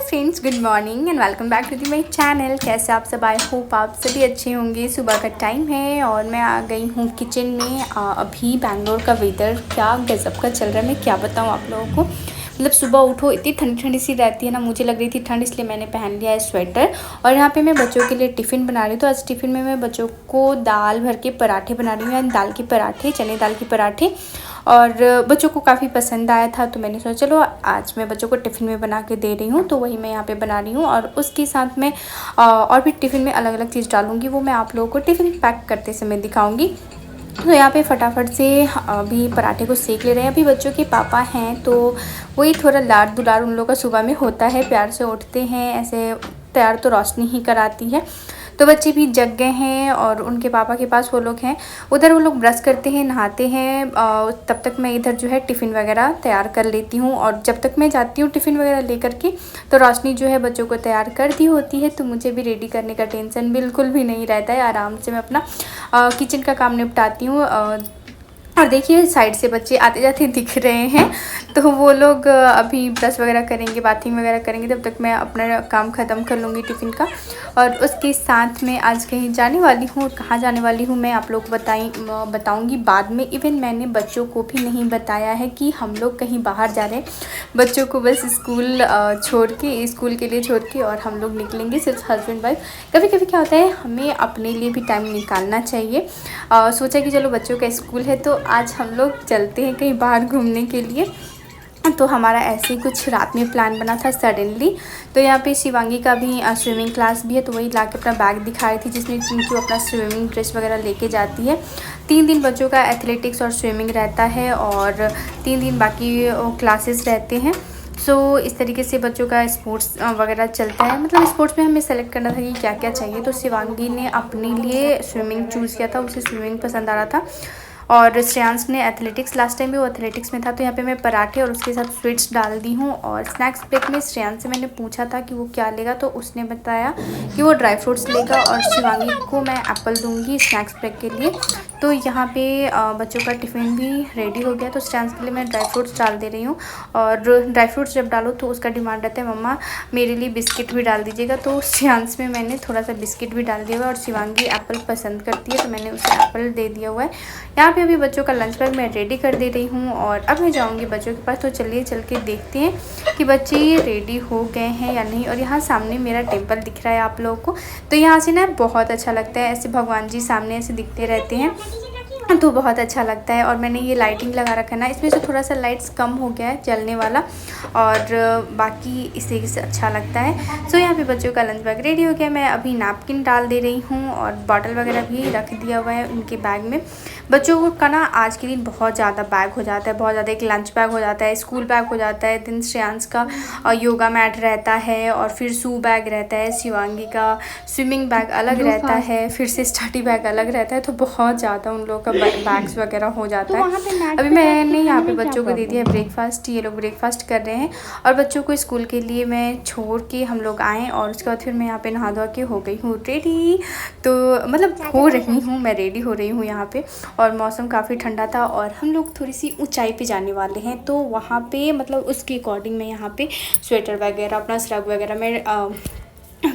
Friends, good morning and welcome back to the my channel. कैसे आप सब? I hope आप सभी अच्छे होंगे। सुबह का टाइम है और मैं आ गई हूँ किचन में। अभी बैंगलोर का वेदर क्या गज़ब का चल रहा है, मैं क्या बताऊँ आप लोगों को। मतलब सुबह उठो इतनी ठंडी ठंडी सी रहती है ना, मुझे लग रही थी ठंड, इसलिए मैंने पहन लिया है स्वेटर। और यहाँ पे मैं बच्चों के लिए टिफ़िन बना रही हूँ। तो आज टिफ़िन में मैं बच्चों को दाल भर के पराठे बना रही हूँ, दाल के पराठे, चने दाल के पराठे। और बच्चों को काफ़ी पसंद आया था तो मैंने सोचा चलो आज मैं बच्चों को टिफ़िन में बना के दे रही हूँ। तो वही मैं यहाँ पे बना रही हूँ और उसके साथ में और भी टिफ़िन में अलग अलग चीज़ डालूँगी, वो मैं आप लोगों को टिफ़िन पैक करते समय दिखाऊँगी। तो यहाँ पे फटाफट से अभी पराठे को सेक ले रहे हैं। अभी बच्चों के पापा हैं तो वही थोड़ा लाड दुलार उन लोगों का सुबह में होता है, प्यार से उठते हैं, ऐसे प्यार तो रोशनी ही कराती है। तो बच्चे भी जग गए हैं और उनके पापा के पास वो लोग हैं, उधर वो लोग ब्रश करते हैं, नहाते हैं। तब तक मैं इधर जो है टिफ़िन वगैरह तैयार कर लेती हूँ। और जब तक मैं जाती हूँ टिफ़िन वगैरह लेकर के तो रोशनी जो है बच्चों को तैयार कर दी होती है। तो मुझे भी रेडी करने का टेंशन बिल्कुल भी नहीं रहता है, आराम से मैं अपना किचन का काम निपटाती हूँ। और देखिए साइड से बच्चे आते जाते दिख रहे हैं, तो वो लोग अभी ब्रश वगैरह करेंगे, बाथिंग वगैरह करेंगे, तब तक मैं अपना काम ख़त्म कर लूँगी टिफ़िन का। और उसके साथ में आज कहीं जाने वाली हूँ, कहाँ जाने वाली हूँ मैं आप लोग को बताऊँगी बाद में। इवन मैंने बच्चों को भी नहीं बताया है कि हम लोग कहीं बाहर जा रहे हैं। बच्चों को बस स्कूल छोड़ के, स्कूल के लिए छोड़ के और हम लोग निकलेंगे सिर्फ हस्बैंड वाइफ। कभी कभी क्या होता है, हमें अपने लिए भी टाइम निकालना चाहिए। सोचा कि चलो बच्चों का स्कूल है तो आज हम लोग चलते हैं कहीं बाहर घूमने के लिए। तो हमारा ऐसे ही कुछ रात में प्लान बना था सडनली। तो यहाँ पे शिवांगी का भी स्विमिंग क्लास भी है, तो वही लाके अपना बैग दिखा रही थी जिसमें क्योंकि वो अपना स्विमिंग ड्रेस वगैरह लेके जाती है। 3 दिन बच्चों का एथलेटिक्स और स्विमिंग रहता है और 3 दिन बाकी क्लासेस रहते हैं। सो इस तरीके से बच्चों का स्पोर्ट्स वगैरह चलता है। मतलब स्पोर्ट्स में हमें सेलेक्ट करना था कि क्या क्या चाहिए, तो शिवांगी ने अपने लिए स्विमिंग चूज़ किया था, उसे स्विमिंग पसंद आ रहा था। और श्रेयांश ने एथलेटिक्स, लास्ट टाइम भी वो एथलेटिक्स में था। तो यहाँ पे मैं पराठे और उसके साथ स्वीट्स डाल दी हूँ। और स्नैक्स ब्रेक में श्रेयांश से मैंने पूछा था कि वो क्या लेगा, तो उसने बताया कि वो ड्राई फ्रूट्स लेगा और शिवांगी को मैं एप्पल दूँगी स्नैक्स ब्रेक के लिए। तो यहाँ पे बच्चों का टिफ़िन भी रेडी हो गया, तो श्रेयांश के लिए मैं ड्राई फ्रूट्स डाल दे रही हूँ। और ड्राई फ्रूट्स जब डालो तो उसका डिमांड रहता है मम्मा मेरे लिए बिस्किट भी डाल दीजिएगा। तो श्रेयांश में मैंने थोड़ा सा बिस्किट भी डाल दिया हुआ है। और शिवांगी एप्पल पसंद करती है तो मैंने उसे एप्पल दे दिया हुआ है। यहाँ पे अभी बच्चों का लंच बैग मैं रेडी कर दे रही हूँ और अब मैं जाऊँगी बच्चों के पास। तो चलिए चल के देखते हैं कि बच्चे रेडी हो गए हैं या नहीं। और यहाँ सामने मेरा टेम्पल दिख रहा है आप लोगों को, तो यहाँ से ना बहुत अच्छा लगता है, ऐसे भगवान जी सामने ऐसे दिखते रहते हैं तो बहुत अच्छा लगता है। और मैंने ये लाइटिंग लगा रखा है ना, इसमें से थोड़ा सा लाइट्स कम हो गया है जलने वाला, और बाकी इस तरीके से अच्छा लगता है। सो यहाँ पे बच्चों का लंच बैग रेडी हो गया। मैं अभी नैपकिन डाल दे रही हूँ और बॉटल वगैरह भी रख दिया हुआ है उनके बैग में। बच्चों का ना आज के दिन बहुत ज़्यादा बैग हो जाता है, बहुत ज़्यादा। एक लंच बैग हो जाता है, स्कूल बैग हो जाता है, दिन श्रेयांश का योगा मैट रहता है, और फिर शू बैग रहता है, शिवांगी का स्विमिंग बैग अलग रहता है, फिर से स्टडी बैग अलग रहता है। तो बहुत ज़्यादा उन लोगों का बैग्स वगैरह हो जाता है। अभी मैंने यहाँ पे बच्चों को दे दिया है ब्रेकफास्ट, ये लोग ब्रेकफास्ट कर रहे हैं। और बच्चों को स्कूल के लिए मैं छोड़ के हम लोग आए और उसके बाद फिर मैं यहाँ पे नहा धोआ के हो गई हूँ रेडी। तो मतलब हो रही हूँ, मैं रेडी हो रही हूँ यहाँ पे। और मौसम काफ़ी ठंडा था और हम लोग थोड़ी सी ऊंचाई पे जाने वाले हैं, तो वहाँ पे मतलब उसके अकॉर्डिंग मैं यहाँ पे स्वेटर वगैरह, अपना स्रग वगैरह मैं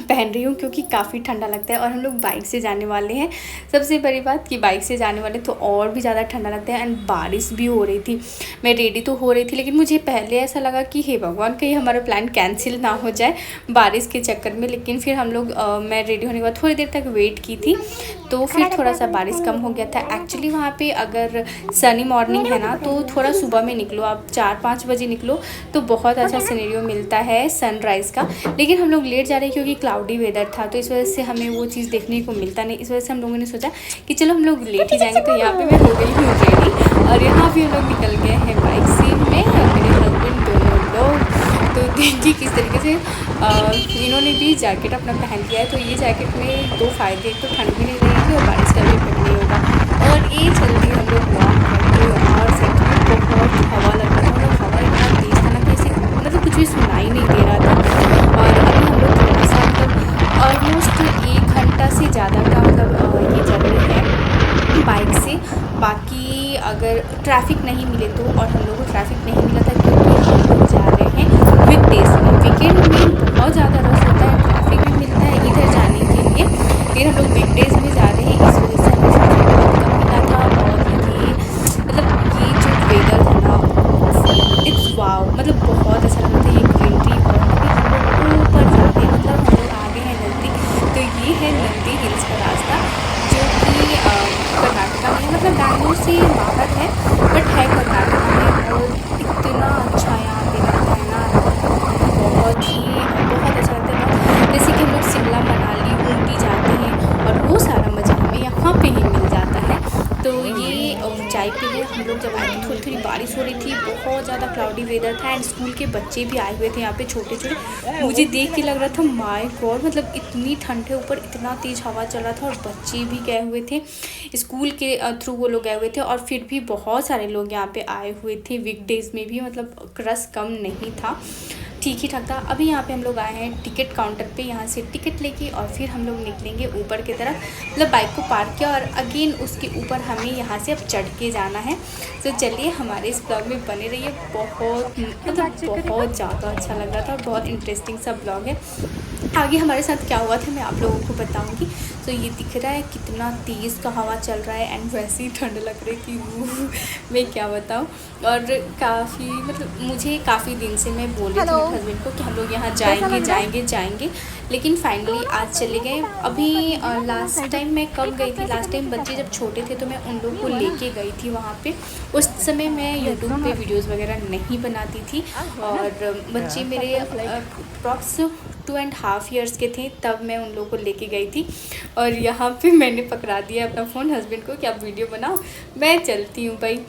पहन रही हूँ क्योंकि काफ़ी ठंडा लगता है। और हम लोग बाइक से जाने वाले हैं। सबसे बड़ी बात कि बाइक से जाने वाले तो और भी ज़्यादा ठंडा लगता है। एंड बारिश भी हो रही थी, मैं रेडी तो हो रही थी, लेकिन मुझे पहले ऐसा लगा कि हे भगवान कहीं हमारा प्लान कैंसिल ना हो जाए बारिश के चक्कर में। लेकिन फिर हम लोग मैं रेडी होने के बाद थोड़ी देर तक वेट की थी, तो फिर थोड़ा सा बारिश कम हो गया था। एक्चुअली वहाँ पर अगर सनी मॉर्निंग है ना, तो थोड़ा सुबह में निकलो, आप 4-5 बजे निकलो तो बहुत अच्छा सिनेरियो मिलता है सनराइज़ का। लेकिन हम लोग लेट जा रहे हैं क्योंकि क्लाउडी वेदर था, तो इस वजह से हमें वो चीज़ देखने को मिलता नहीं। इस वजह से हम लोगों ने सोचा कि चलो हम लोग लेट ही जाएंगे। तो यहाँ पे मैं हो गई हूँ रेडी और यहाँ भी हम लोग निकल गए हैं बाइक से, मैं और मेरे हस्बैंड दोनों लोग। तो देखिए किस तरीके से इन्होंने भी जैकेट अपना पहन लिया है। तो ये जैकेट में 2 फ़ायदे, एक तो ठंड भी नहीं लगेगी और बारिश का भी इफेक्ट नहीं होगा। और ये चल रही हम लोग वॉक करते और सच में बहुत हवा लग रहा था, मतलब हवा इतना तेज़ था ना कि ऐसे मतलब कुछ भी सुनाई नहीं दे रहा था। और अभी हम लोग थोड़ा सा मतलब ऑलमोस्ट 1 घंटा से ज़्यादा का मतलब ये जर्नी है बाइक से। बाकी अगर ट्रैफिक नहीं मिले तो, और हम लोग को ट्रैफिक नहीं मिला था क्योंकि हम लोग जा रहे हैं वीकडेज में। वीकेंड में बहुत बच्चे भी आए हुए थे यहाँ पे छोटे छोटे। मुझे देख के लग रहा था माय गॉड, मतलब इतनी ठंड है ऊपर, इतना तेज़ हवा चल रहा था और बच्चे भी गए हुए थे स्कूल के थ्रू, वो लोग गए हुए थे और फिर भी बहुत सारे लोग यहाँ पे आए हुए थे। वीकडेज़ में भी मतलब रश कम नहीं था, ठीक ही ठाक था। अभी यहाँ पे हम लोग आए हैं टिकट काउंटर पे, यहाँ से टिकट लेके और फिर हम लोग निकलेंगे ऊपर की तरफ। मतलब बाइक को पार्क किया और अगेन उसके ऊपर हमें यहाँ से अब चढ़ के जाना है। तो चलिए हमारे इस ब्लॉग में बने रहिए, बहुत मतलब बहुत ज़्यादा अच्छा लग रहा था और बहुत इंटरेस्टिंग सा ब्लॉग है। आगे हमारे साथ क्या हुआ था मैं आप लोगों को बताऊंगी। तो ये दिख रहा है कितना तेज़ का हवा चल रहा है एंड वैसे ही ठंड लग रही थी, मैं क्या बताऊँ। और काफ़ी मतलब मुझे काफ़ी दिन से मैं बोल रही थी मेरे हस्बैंड को कि हम लोग यहाँ जाएंगे, लेकिन फाइनली आज चले गए। अभी लास्ट टाइम मैं कब गई थी, लास्ट टाइम बच्चे जब छोटे थे तो मैं उन लोग को लेके गई थी वहाँ पे। उस समय मैं यूट्यूब पे वीडियोस वगैरह नहीं बनाती थी और बच्चे मेरे अप्रॉक्स 2.5 ईयर्स के थे तब मैं उन लोगों को लेके गई थी। और यहाँ पे मैंने पकड़ा दिया अपना फ़ोन हस्बैंड को कि आप वीडियो बनाओ, मैं चलती हूँ भाई।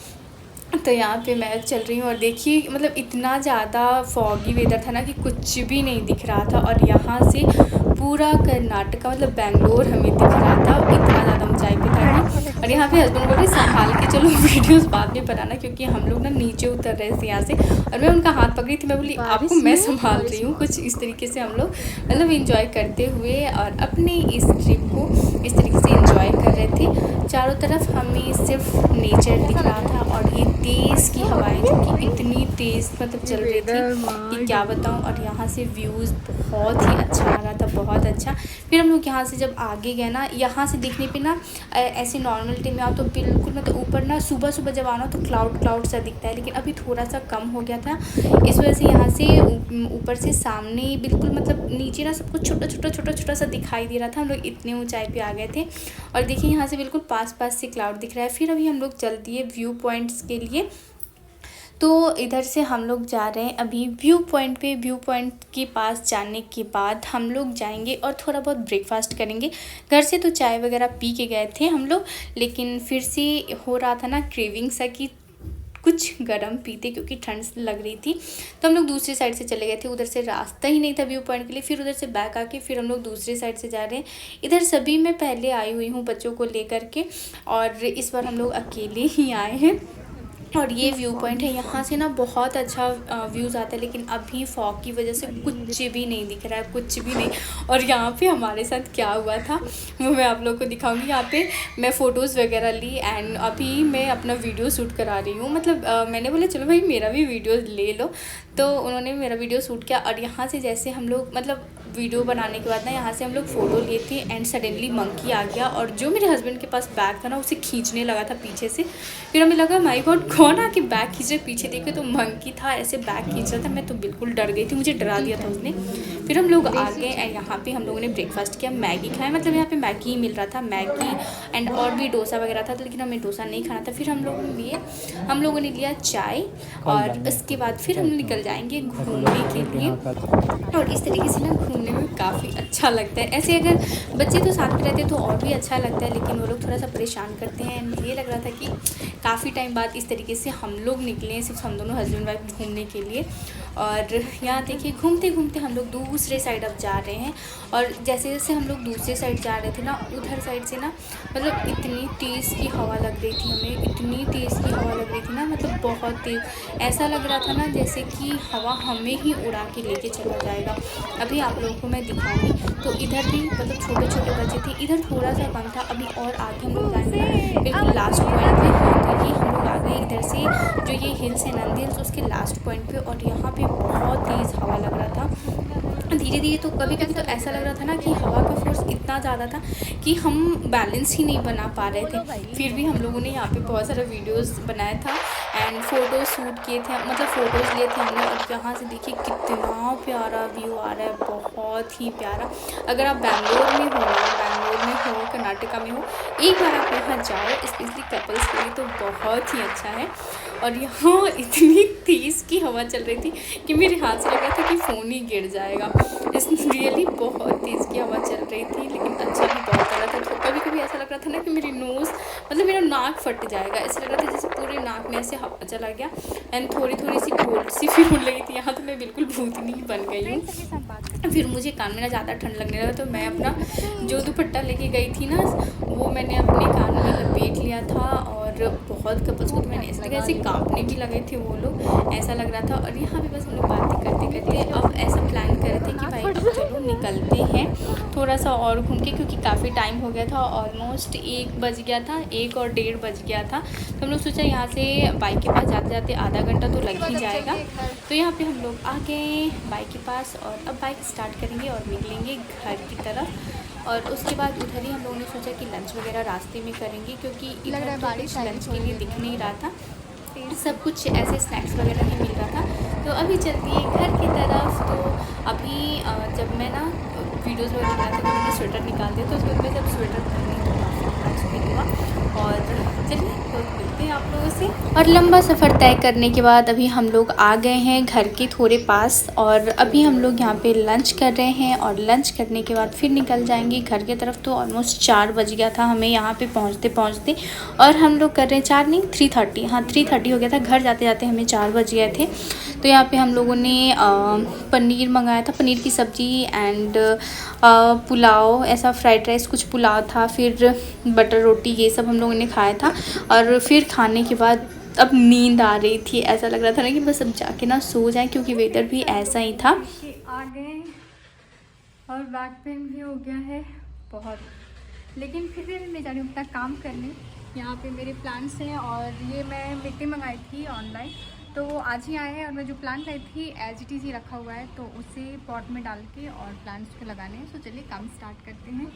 तो यहाँ पे मैं चल रही हूँ और देखिए मतलब इतना ज़्यादा फॉगी वेदर था ना कि कुछ भी नहीं दिख रहा था। और यहाँ से पूरा कर्नाटका मतलब बेंगलोर हमें दिख रहा था, इतना ज़्यादा ऊंचाई पे था। और यहाँ पे हस्बैंड बोल रहे संभाल के चलो वीडियोस बाद में बनाना, क्योंकि हम लोग ना नीचे उतर रहे थे यहाँ से और मैं उनका हाथ पकड़ी थी। मैं बोली आपको मैं संभाल रही हूँ। कुछ इस तरीके से हम लोग मतलब इंजॉय करते हुए और अपने इस ट्रिप को इस तरीके से इंजॉय कर रहे थे। चारों तरफ हमें सिर्फ नेचर दिख रहा था और ये तेज़ की हवाएं जो कि इतनी तेज़ मतलब चल रही थी कि क्या बताऊं। और यहाँ से व्यूज़ बहुत ही अच्छा आ रहा था, बहुत अच्छा। फिर हम लोग यहाँ से जब आगे गए ना, यहाँ से देखने पे ना ऐसे नॉर्मल टाइम में आओ तो बिल्कुल मतलब ऊपर ना सुबह सुबह जब आना तो क्लाउड सा दिखता है, लेकिन अभी थोड़ा सा कम हो गया था। इस वजह से यहाँ से ऊपर से सामने बिल्कुल मतलब नीचे ना सब कुछ छोटा सा दिखाई दे रहा था। हम लोग इतने ऊंचाई पे आ गए थे और देखिए यहाँ से बिल्कुल पास से क्लाउड दिख रहा है। फिर अभी हम लोग चल दिए व्यू पॉइंट्स के लिए। तो इधर से हम लोग जा रहे हैं अभी व्यू पॉइंट पे। व्यू पॉइंट के पास जाने के बाद हम लोग जाएंगे और थोड़ा बहुत ब्रेकफास्ट करेंगे। घर से तो चाय वगैरह पी के गए थे हम लोग, लेकिन फिर से हो रहा था ना क्रेविंग सा कि कुछ गर्म पीते, क्योंकि ठंड लग रही थी। तो हम लोग दूसरी साइड से चले गए थे, उधर से रास्ता ही नहीं था व्यू पॉइंट के लिए। फिर उधर से बैक आके फिर हम लोग दूसरी साइड से जा रहे हैं। इधर सभी मैं पहले आई हुई हूँ बच्चों को लेकर के, और इस बार हम लोग अकेले ही आए हैं। और ये व्यू पॉइंट है, यहाँ से ना बहुत अच्छा व्यूज़ आता है, लेकिन अभी फॉग की वजह से कुछ भी नहीं दिख रहा है, कुछ भी नहीं। और यहाँ पे हमारे साथ क्या हुआ था वो मैं आप लोगों को दिखाऊंगी। यहाँ पे मैं फ़ोटोज़ वगैरह ली एंड अभी मैं अपना वीडियो शूट करा रही हूँ। मतलब मैंने बोला चलो भाई मेरा भी वीडियो ले लो, तो उन्होंने मेरा वीडियो शूट किया। और यहाँ से जैसे हम लोग मतलब वीडियो बनाने के बाद ना यहाँ से हम लोग फ़ोटो लिए थे एंड सडनली मंकी आ गया और जो मेरे हस्बैंड के पास बैग था ना उसे खींचने लगा था पीछे से। फिर हमें लगा माय गॉड कौन आके बैग खींच रहे, पीछे देखे तो मंकी था ऐसे बैग खींच रहा था। मैं तो बिल्कुल डर गई थी, मुझे डरा दिया था उसने। फिर हम लोग आ गए एंड यहाँ पे हम लोगों ने ब्रेकफास्ट किया, मैगी खाया। मतलब यहाँ पे मैगी ही मिल रहा था, मैगी एंड और भी डोसा वगैरह था, लेकिन हमें डोसा नहीं खाना था। फिर हम लोगों ने लिया चाय और उसके बाद फिर हम निकल जाएंगे घूमने के लिए। और इस तरीके से ना घूमने में काफ़ी अच्छा लगता है। ऐसे अगर बच्चे तो साथ में रहते हैं तो और भी अच्छा लगता है, लेकिन वो लोग थोड़ा सा परेशान करते हैं। ये लग रहा था कि काफ़ी टाइम बाद इस तरीके से हम लोग निकले हैं, सिर्फ हम दोनों हस्बैंड वाइफ घूमने के लिए। और यहाँ देखिए घूमते घूमते हम लोग दूसरे साइड अब जा रहे हैं। और जैसे जैसे हम लोग दूसरे साइड जा रहे थे ना, उधर साइड से ना मतलब इतनी तेज़ की हवा लग रही थी हमें, इतनी तेज़ की हवा लग रही थी ना, मतलब बहुत तेज़। ऐसा लग रहा था ना जैसे कि हवा हमें ही उड़ा के लेके चला जाएगा। अभी आप लोगों को मैं दिखाऊंगी। तो इधर भी मतलब छोटे छोटे बच्चे थे, इधर थोड़ा सा कम था। अभी और आगे हम लोग जाएंगे बिल्कुल लास्ट पॉइंट पे। तो ये हम लोग आ गए इधर से, जो ये हिल्स है नंदी हिल्स, उसके लास्ट पॉइंट पे। और यहाँ पे बहुत तेज़ हवा लग रहा था धीरे धीरे। तो कभी कभी तो ऐसा लग रहा था ना कि हवा का फोर्स इतना ज़्यादा था कि हम बैलेंस ही नहीं बना पा रहे थे। फिर भी हम लोगों ने यहाँ पे बहुत सारा वीडियोस बनाया था एंड फ़ोटो शूट किए थे, मतलब फ़ोटोज़ लिए थे हमने। और यहाँ से देखिए कितना प्यारा व्यू आ रहा है, बहुत ही प्यारा। अगर आप बेंगलोर में हो कर्नाटका में हो, एक बार आप यहाँ जाओ स्पेशली कपल्स के लिए, तो बहुत ही अच्छा है। और यहाँ इतनी तेज़ की हवा चल रही थी कि मेरे हाथ से लग रहा था कि फ़ोन ही गिर जाएगा। इस रियली बहुत तेज़ की हवा चल रही थी, लेकिन अच्छा भी बहुत लग रहा था। कभी कभी ऐसा लग रहा था ना कि मेरी नोज़ मतलब मेरा नाक फट जाएगा। ऐसा लग रहा था जैसे पूरे नाक में ऐसे हवा चला गया एंड थोड़ी थोड़ी सी कोल्ड सी भी होने लगी थी। यहाँ तो मैं बिल्कुल भूतनी बन गई हूँ। फिर मुझे कान में ना ज़्यादा ठंड लगने लगा तो मैं अपना जो दुपट्टा लेके गई थी ना वो मैंने अपने कान में लपेट लिया था। और बहुत कपल्स को तो मैंने ऐसे कांपने भी लगे थे वो लोग, ऐसा लग रहा था। और यहाँ पे बस हम लोग बातें करते करते अब ऐसा प्लान कर रहे थे कि भाई अब चलो निकलते हैं थोड़ा सा और घूम के, क्योंकि काफ़ी टाइम हो गया था, ऑलमोस्ट 1 बज गया था, 1 और 1:30 बज गया था। तो हम लोग सोचा यहाँ से बाइक के पास जाते जाते आधा घंटा तो लग ही जाएगा। तो यहाँ पे हम लोग आ गए बाइक के पास और अब बाइक स्टार्ट करेंगे और निकलेंगे घर की तरफ। और उसके बाद उधर ही हम लोगों ने सोचा कि लंच वगैरह रास्ते में करेंगे, क्योंकि इधर तो कुछ लंच के लिए दिख नहीं रहा था, सब कुछ ऐसे स्नैक्स वगैरह नहीं मिल रहा था। तो अभी चलती है घर की तरफ। तो अभी जब मैं ना वीडियोस वगैरह बनाते तो मैंने स्वेटर निकाल दिया, तो उसके बाद जब स्वेटर पहनी तो काफ़ी हुआ। और चलिए तो मिलते हैं आप लोगों से। और लंबा सफ़र तय करने के बाद अभी हम लोग आ गए हैं घर के थोड़े पास और अभी हम लोग यहाँ पे लंच कर रहे हैं और लंच करने के बाद फिर निकल जाएंगे घर की तरफ। तो ऑलमोस्ट 4 बज गया था हमें यहाँ पे पहुँचते पहुँचते, और हम लोग कर रहे हैं 4 नहीं 3:30, हाँ 3:30 हो गया था। घर जाते जाते हमें 4 बज गए थे। तो यहाँ पे हम लोगों ने पनीर मंगाया था, पनीर की सब्ज़ी एंड पुलाव, ऐसा फ्राइड राइस कुछ पुलाव था, फिर बटर रोटी, ये सब हम लोगों ने खाया था। और फिर खाने के बाद अब नींद आ रही थी, ऐसा लग रहा था ना कि बस अब जाके ना सो जाए, क्योंकि वेदर भी ऐसा ही था। आ गए और बैक पेन भी हो गया है बहुत, लेकिन फिर भी मैं जा रही हूँ अपना काम करने। यहाँ पे मेरे प्लांट्स हैं और ये मैं मिट्टी मंगाई थी ऑनलाइन, तो वो आज ही आए हैं। और मैं जो प्लांट लाई थी एज इट इज़ ही रखा हुआ है, तो उसे पॉट में डाल के और प्लांट्स को लगाने हैं। तो चलिए काम स्टार्ट करते हैं।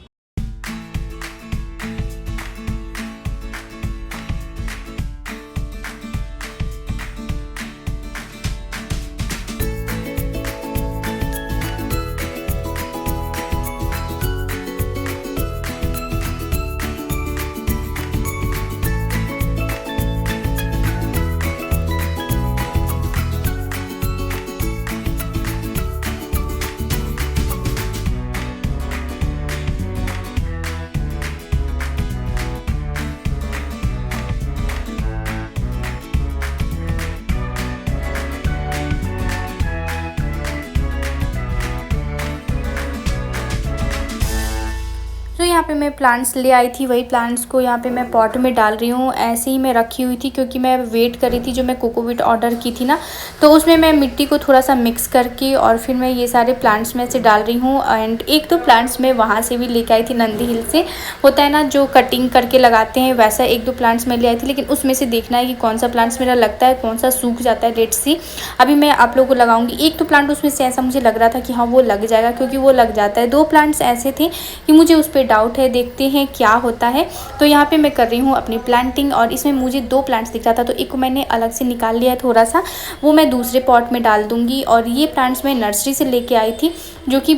तो यहाँ पे मैं प्लांट्स ले आई थी, वही प्लांट्स को यहाँ पे मैं पॉट में डाल रही हूँ। ऐसे ही मैं रखी हुई थी क्योंकि मैं वेट कर रही थी, जो मैं कोकोपीट ऑर्डर की थी ना, तो उसमें मैं मिट्टी को थोड़ा सा मिक्स करके और फिर मैं ये सारे प्लांट्स में से डाल रही हूँ। एंड एक दो प्लांट्स मैं वहाँ से भी लेके आई थी, नंदी हिल से होता है ना जो कटिंग करके लगाते हैं, वैसा 1-2 प्लांट्स मैं ले आई थी। लेकिन उसमें से देखना है कि कौन सा प्लांट्स मेरा लगता है, कौन सा सूख जाता है। लेट्स सी, अभी मैं आप लोगों को लगाऊंगी। एक तो प्लांट उसमें से ऐसा मुझे लग रहा था कि हाँ वो लग जाएगा, क्योंकि वो लग जाता है। 2 प्लांट्स ऐसे थे कि मुझे उस पर डाउट है, देखते हैं क्या होता है। तो यहाँ पे मैं कर रही हूँ अपनी प्लांटिंग और इसमें मुझे 2 प्लांट्स दिख रहा था, तो एक को मैंने अलग से निकाल लिया है थोड़ा सा, वो मैं दूसरे पॉट में डाल दूँगी। और ये प्लांट्स मैं नर्सरी से लेके आई थी, जो कि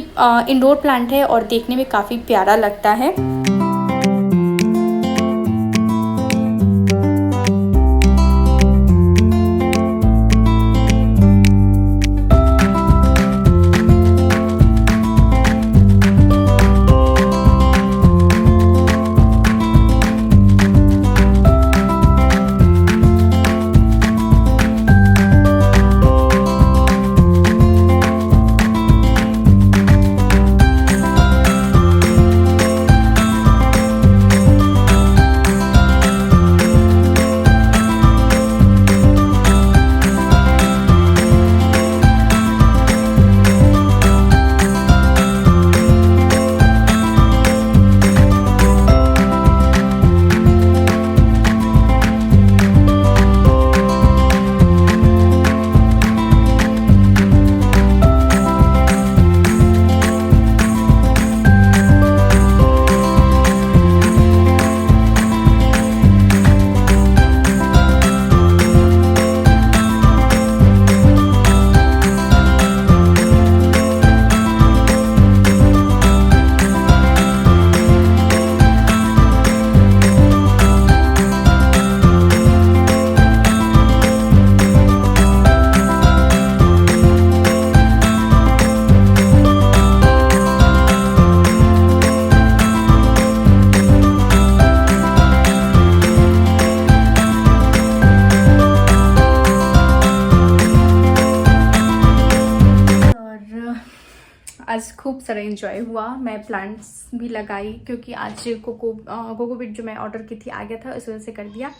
इंडोर प्लांट है और देखने में काफ़ी प्यारा लगता है। आज खूब सारा एंजॉय हुआ। मैं प्लांट्स भी लगाई क्योंकि आज कोकोपीट जो मैं ऑर्डर की थी आ गया था, इस वजह से कर दिया।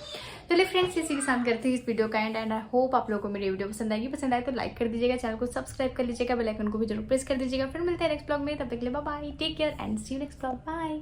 चलिए फ्रेंड्स, इसी के साथ करते हैं इस वीडियो का एंड आई होप आप लोगों को मेरी वीडियो पसंद आएगी। पसंद आए तो लाइक कर दीजिएगा, चैनल को सब्सक्राइब कर लीजिएगा, बेल आइकन को भी जरूर प्रेस कर दीजिएगा। फिर मिलते हैं नेक्स्ट ब्लॉग में, तब तक के लिए bye bye, take care and see you next blog, bye.